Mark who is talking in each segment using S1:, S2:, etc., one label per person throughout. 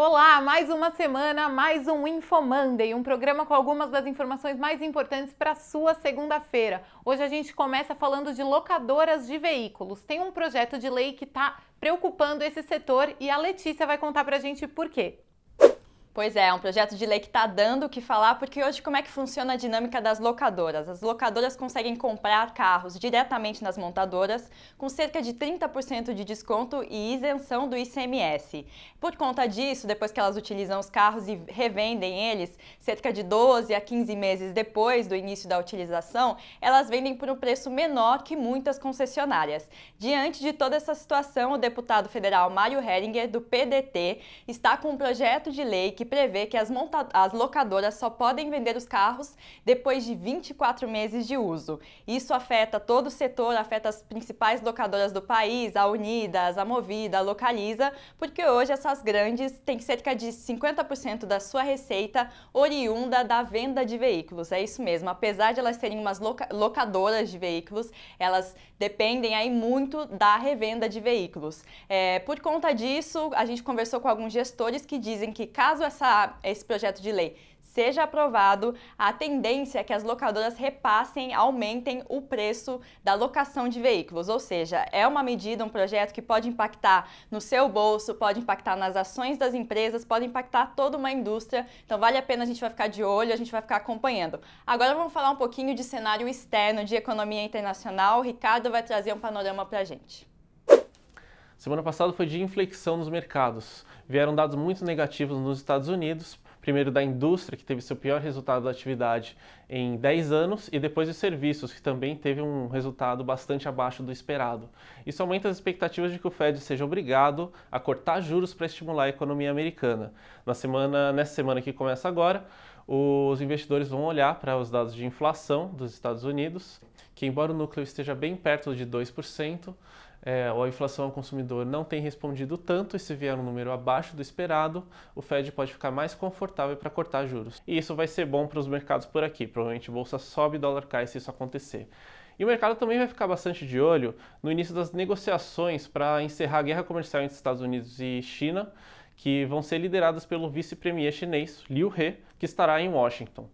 S1: Olá, mais uma semana, mais um Info Monday, um programa com algumas das informações mais importantes para a sua segunda-feira. Hoje a gente começa falando de locadoras de veículos. Tem um projeto de lei que está preocupando esse setor e a Letícia vai contar para a gente por quê.
S2: Pois é um projeto de lei que está dando o que falar, porque hoje como é que funciona a dinâmica das locadoras? As locadoras conseguem comprar carros diretamente nas montadoras com cerca de 30% de desconto e isenção do ICMS. Por conta disso, depois que elas utilizam os carros e revendem eles, cerca de 12 a 15 meses depois do início da utilização, elas vendem por um preço menor que muitas concessionárias. Diante de toda essa situação, o deputado federal Mário Heringer, do PDT, está com um projeto de lei que prevê que as locadoras só podem vender os carros depois de 24 meses de uso. Isso afeta todo o setor, afeta as principais locadoras do país, a Unidas, a Movida, a Localiza, porque hoje essas grandes têm cerca de 50% da sua receita oriunda da venda de veículos. É isso mesmo, apesar de elas serem umas locadoras de veículos, elas dependem aí muito da revenda de veículos. Por conta disso, a gente conversou com alguns gestores que dizem que caso esse projeto de lei seja aprovado, a tendência é que as locadoras repassem, aumentem o preço da locação de veículos, ou seja, é uma medida, um projeto que pode impactar no seu bolso, pode impactar nas ações das empresas, pode impactar toda uma indústria, então vale a pena, a gente vai ficar de olho, a gente vai ficar acompanhando. Agora vamos falar um pouquinho de cenário externo, de economia internacional. O Ricardo vai trazer um panorama pra gente.
S3: Semana passada foi de inflexão nos mercados. Vieram dados muito negativos nos Estados Unidos, primeiro da indústria, que teve seu pior resultado da atividade em 10 anos, e depois de serviços, que também teve um resultado bastante abaixo do esperado. Isso aumenta as expectativas de que o Fed seja obrigado a cortar juros para estimular a economia americana. Nessa semana que começa agora, os investidores vão olhar para os dados de inflação dos Estados Unidos, que embora o núcleo esteja bem perto de 2%, a inflação ao consumidor não tem respondido tanto, e se vier um número abaixo do esperado, o Fed pode ficar mais confortável para cortar juros. E isso vai ser bom para os mercados por aqui, provavelmente a bolsa sobe e dólar cai se isso acontecer. E o mercado também vai ficar bastante de olho no início das negociações para encerrar a guerra comercial entre Estados Unidos e China, que vão ser lideradas pelo vice-premier chinês Liu He, que estará em Washington.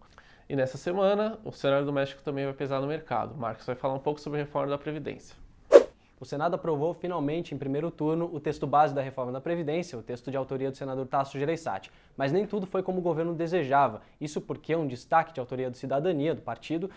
S3: E nessa semana, o cenário doméstico também vai pesar no mercado. O Marcos vai falar um pouco sobre a reforma da Previdência.
S4: O Senado aprovou finalmente, em primeiro turno, o texto base da reforma da Previdência, o texto de autoria do senador Tasso Gereissati. Mas nem tudo foi como o governo desejava. Isso porque um destaque de autoria do Cidadania, do partido,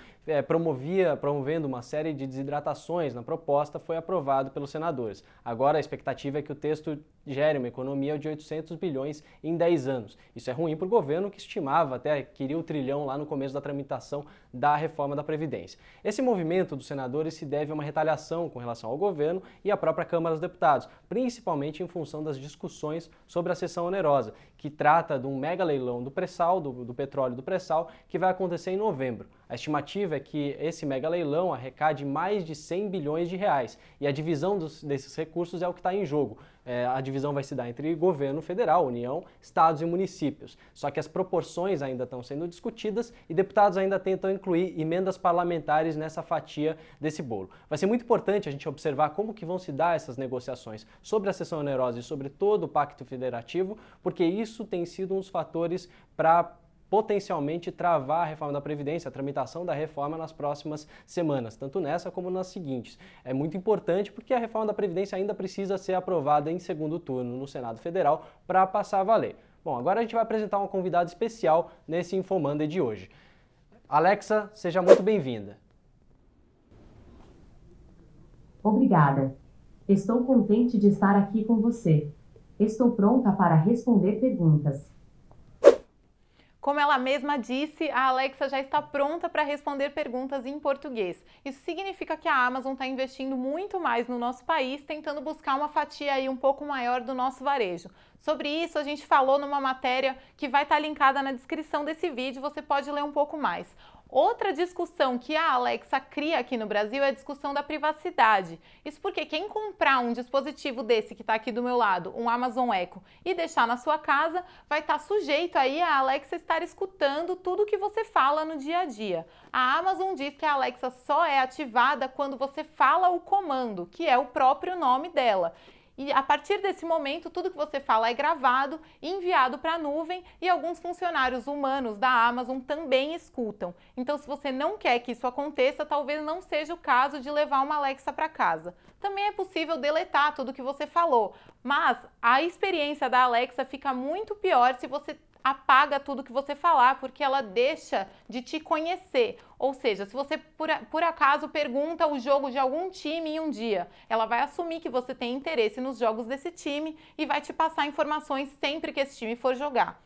S4: promovendo uma série de desidratações na proposta, foi aprovado pelos senadores. Agora a expectativa é que o texto gere uma economia de 800 bilhões em 10 anos. Isso é ruim para o governo, que estimava até queria o trilhão lá no começo da tramitação da reforma da Previdência. Esse movimento dos senadores se deve a uma retaliação com relação ao governo e à própria Câmara dos Deputados, principalmente em função das discussões sobre a cessão onerosa, que trata de um mega leilão do pré-sal, do petróleo do pré-sal, que vai acontecer em novembro. A estimativa é que esse mega leilão arrecade mais de 100 bilhões de reais, e a divisão desses recursos é o que está em jogo. A divisão vai se dar entre governo federal, União, estados e municípios. Só que as proporções ainda estão sendo discutidas e deputados ainda tentam incluir emendas parlamentares nessa fatia desse bolo. Vai ser muito importante a gente observar como que vão se dar essas negociações sobre a cessão onerosa e sobre todo o Pacto Federativo, porque isso tem sido um dos fatores para potencialmente travar a reforma da Previdência, a tramitação da reforma nas próximas semanas, tanto nessa como nas seguintes. É muito importante porque a reforma da Previdência ainda precisa ser aprovada em segundo turno no Senado Federal para passar a valer. Bom, agora a gente vai apresentar uma convidada especial nesse Info Monday de hoje. Alexa, seja muito bem-vinda.
S5: Obrigada. Estou contente de estar aqui com você. Estou pronta para responder perguntas.
S1: Como ela mesma disse, a Alexa já está pronta para responder perguntas em português. Isso significa que a Amazon está investindo muito mais no nosso país, tentando buscar uma fatia aí um pouco maior do nosso varejo. Sobre isso, a gente falou numa matéria que vai estar linkada na descrição desse vídeo, você pode ler um pouco mais. Outra discussão que a Alexa cria aqui no Brasil é a discussão da privacidade. Isso porque quem comprar um dispositivo desse que está aqui do meu lado, um Amazon Echo, e deixar na sua casa, vai estar sujeito aí a Alexa estar escutando tudo que você fala no dia a dia. A Amazon diz que a Alexa só é ativada quando você fala o comando, que é o próprio nome dela. E a partir desse momento, tudo que você fala é gravado e enviado para a nuvem e alguns funcionários humanos da Amazon também escutam. Então, se você não quer que isso aconteça, talvez não seja o caso de levar uma Alexa para casa. Também é possível deletar tudo que você falou, mas a experiência da Alexa fica muito pior se você apaga tudo que você falar, porque ela deixa de te conhecer. Ou seja, se você por acaso pergunta o jogo de algum time em um dia, ela vai assumir que você tem interesse nos jogos desse time e vai te passar informações sempre que esse time for jogar.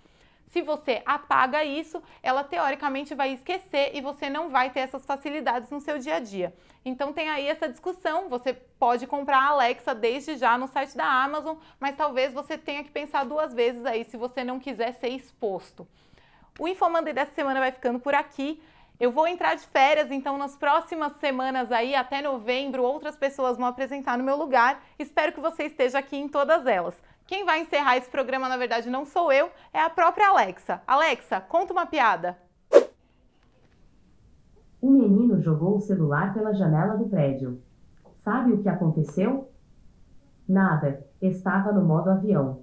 S1: Se você apaga isso, ela teoricamente vai esquecer e você não vai ter essas facilidades no seu dia a dia. Então tem aí essa discussão, você pode comprar a Alexa desde já no site da Amazon, mas talvez você tenha que pensar 2 vezes aí se você não quiser ser exposto. O InfoMonday dessa semana vai ficando por aqui. Eu vou entrar de férias, então nas próximas semanas aí, até novembro, outras pessoas vão apresentar no meu lugar. Espero que você esteja aqui em todas elas. Quem vai encerrar esse programa, na verdade, não sou eu, é a própria Alexa. Alexa, conta uma piada.
S5: Um menino jogou o celular pela janela do prédio. Sabe o que aconteceu? Nada, estava no modo avião.